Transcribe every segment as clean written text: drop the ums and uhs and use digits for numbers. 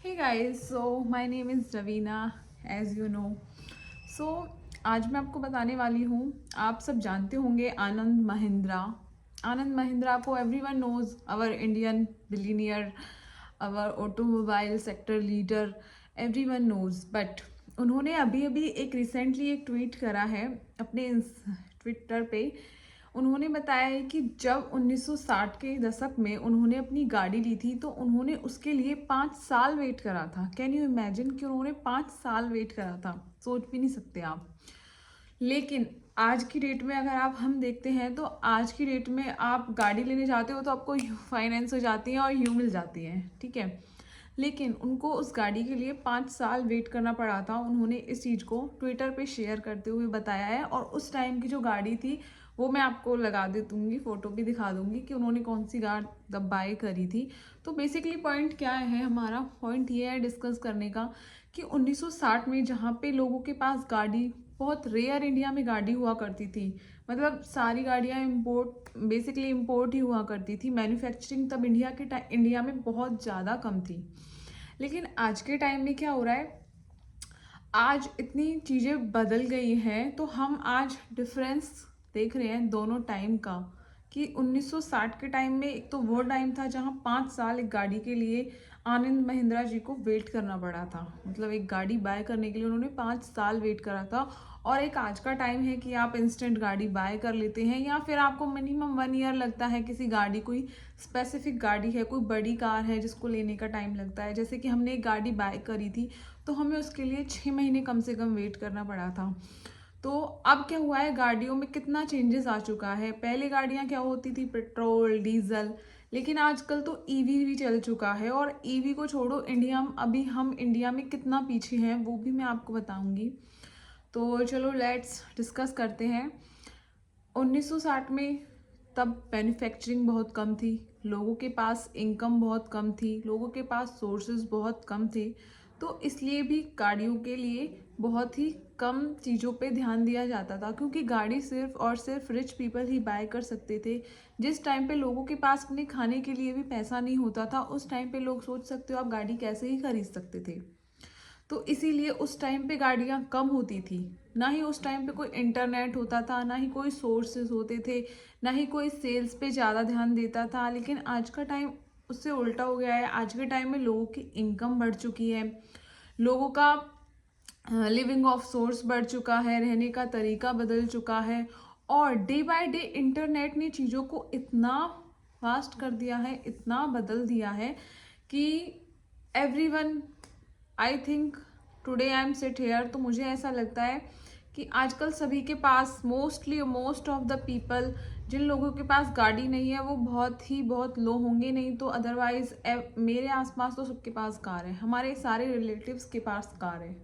Hey guys, so my name is Ravina, as you know. So आज मैं आपको बताने वाली हूँ, आप सब जानते होंगे आनंद महिंद्रा। आनंद महिंद्रा को everyone knows, our Indian billionaire, our automobile sector leader, everyone knows. But उन्होंने अभी अभी रिसेंटली एक ट्वीट करा है अपने ट्विटर पे। उन्होंने बताया है कि जब 1960 के दशक में उन्होंने अपनी गाड़ी ली थी तो उन्होंने उसके लिए 5 साल वेट करा था। कैन यू इमेजिन कि उन्होंने 5 साल वेट करा था? सोच भी नहीं सकते आप। लेकिन आज की डेट में अगर आप हम देखते हैं तो आज की डेट में आप गाड़ी लेने जाते हो तो आपको फाइनेंस हो जाती है और यू मिल जाती है, ठीक है। लेकिन उनको उस गाड़ी के लिए 5 साल वेट करना पड़ा था। उन्होंने इस चीज़ को ट्विटर पे शेयर करते हुए बताया है, और उस टाइम की जो गाड़ी थी वो मैं आपको लगा दे दूँगी, फ़ोटो भी दिखा दूँगी कि उन्होंने कौन सी कार तब बाय करी थी। तो बेसिकली पॉइंट क्या है, हमारा पॉइंट ये है डिस्कस करने का कि 1960 में जहाँ पे लोगों के पास गाड़ी बहुत रेयर इंडिया में गाड़ी हुआ करती थी, मतलब सारी गाड़ियाँ इम्पोर्ट, बेसिकली इम्पोर्ट ही हुआ करती थी। मैन्युफैक्चरिंग तब इंडिया में बहुत ज़्यादा कम थी। लेकिन आज के टाइम में क्या हो रहा है, आज इतनी चीज़ें बदल गई हैं तो हम आज डिफरेंस देख रहे हैं दोनों टाइम का। कि 1960 के टाइम में एक तो वो टाइम था जहाँ 5 साल एक गाड़ी के लिए आनंद महिंद्रा जी को वेट करना पड़ा था, मतलब एक गाड़ी बाय करने के लिए उन्होंने 5 साल वेट करा था। और एक आज का टाइम है कि आप इंस्टेंट गाड़ी बाय कर लेते हैं, या फिर आपको मिनिमम 1 ईयर लगता है किसी गाड़ी, कोई स्पेसिफिक गाड़ी है, कोई बड़ी कार है जिसको लेने का टाइम लगता है। जैसे कि हमने एक गाड़ी बाय करी थी तो हमें उसके लिए 6 महीने कम से कम वेट करना पड़ा था। तो अब क्या हुआ है, गाड़ियों में कितना चेंजेस आ चुका है। पहले गाड़ियां क्या होती थी, पेट्रोल डीजल, लेकिन आजकल तो ईवी भी चल चुका है। और ईवी को छोड़ो, हम इंडिया में कितना पीछे हैं वो भी मैं आपको बताऊंगी। तो चलो लेट्स डिस्कस करते हैं। 1960 में तब मैन्युफैक्चरिंग बहुत कम थी, लोगों के पास इनकम बहुत कम थी, लोगों के पास सोर्सेज बहुत कम थे। तो इसलिए भी गाड़ियों के लिए बहुत ही कम चीज़ों पे ध्यान दिया जाता था, क्योंकि गाड़ी सिर्फ और सिर्फ रिच पीपल ही बाय कर सकते थे। जिस टाइम पे लोगों के पास अपने खाने के लिए भी पैसा नहीं होता था, उस टाइम पे लोग सोच सकते हो आप गाड़ी कैसे ही खरीद सकते थे। तो इसीलिए उस टाइम पे गाड़ियाँ कम होती थी। ना ही उस टाइम पे कोई इंटरनेट होता था, ना ही कोई सोर्सेज होते थे, ना ही कोई सेल्स पे ज़्यादा ध्यान देता था। लेकिन आज का टाइम उससे उल्टा हो गया है। आज के टाइम में लोगों की इनकम बढ़ चुकी है, लोगों का लिविंग ऑफ सोर्स बढ़ चुका है, रहने का तरीका बदल चुका है। और डे बाय डे इंटरनेट ने चीज़ों को इतना फास्ट कर दिया है, इतना बदल दिया है कि everyone, I think today I am sit here, तो मुझे ऐसा लगता है कि आजकल सभी के पास, मोस्ट ऑफ द पीपल, जिन लोगों के पास गाड़ी नहीं है वो बहुत लो होंगे, नहीं तो अदरवाइज मेरे आसपास तो सबके पास कार है। हमारे सारे रिलेटिव्स के पास कार है,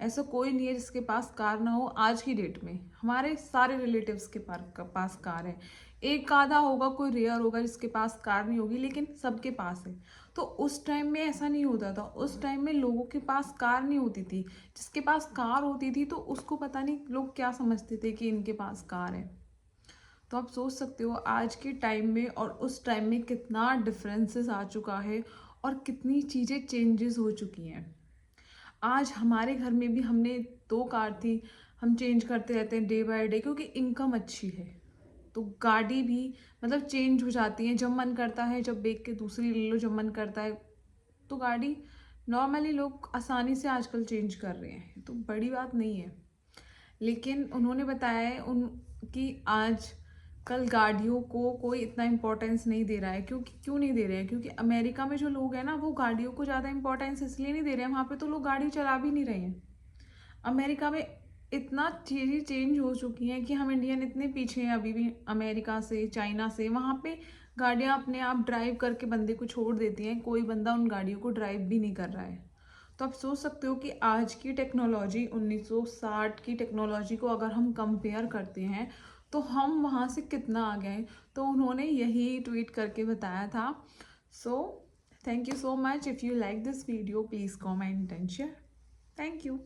ऐसा कोई नहीं है जिसके पास कार ना हो। आज की डेट में हमारे सारे रिलेटिव्स के पास कार है। एक आधा होगा, कोई रेयर होगा जिसके पास कार नहीं होगी, लेकिन सबके पास है। तो उस टाइम में ऐसा नहीं होता था। उस टाइम में लोगों के पास कार नहीं होती थी। जिसके पास कार होती थी तो उसको पता नहीं लोग क्या समझते थे कि इनके पास कार है। तो आप सोच सकते हो आज के टाइम में और उस टाइम में कितना डिफरेंसेस आ चुका है, और कितनी चीज़ें चेंजेस हो चुकी हैं। आज हमारे घर में भी हमने 2 कार थी, हम चेंज करते रहते हैं डे बाय डे, क्योंकि इनकम अच्छी है। तो गाड़ी भी मतलब चेंज हो जाती है, जब मन करता है जब बेच के दूसरी ले लो, जब मन करता है। तो गाड़ी नॉर्मली लोग आसानी से आजकल चेंज कर रहे हैं, तो बड़ी बात नहीं है। लेकिन उन्होंने बताया है उन कि आज कल गाड़ियों को कोई इतना इम्पोर्टेंस नहीं दे रहा है। क्यों नहीं दे रहे हैं? क्योंकि अमेरिका में जो लोग हैं ना, वो गाड़ियों को ज़्यादा इम्पोर्टेंस इसलिए नहीं दे रहे हैं, वहाँ पे तो लोग गाड़ी चला भी नहीं रहे हैं। अमेरिका में इतना चीज़ें चेंज हो चुकी हैं कि हम इंडियन इतने पीछे हैं अभी भी अमेरिका से, चाइना से। वहाँ पे गाड़ियाँ अपने आप ड्राइव करके बंदे को छोड़ देती हैं, कोई बंदा उन गाड़ियों को ड्राइव भी नहीं कर रहा है। तो आप सोच सकते हो कि आज की टेक्नोलॉजी 1960 की टेक्नोलॉजी को अगर हम कंपेयर करते हैं तो हम वहाँ से कितना आ गए। तो उन्होंने यही ट्वीट करके बताया था। So thank you so much. If you like this video please comment and share. Thank you.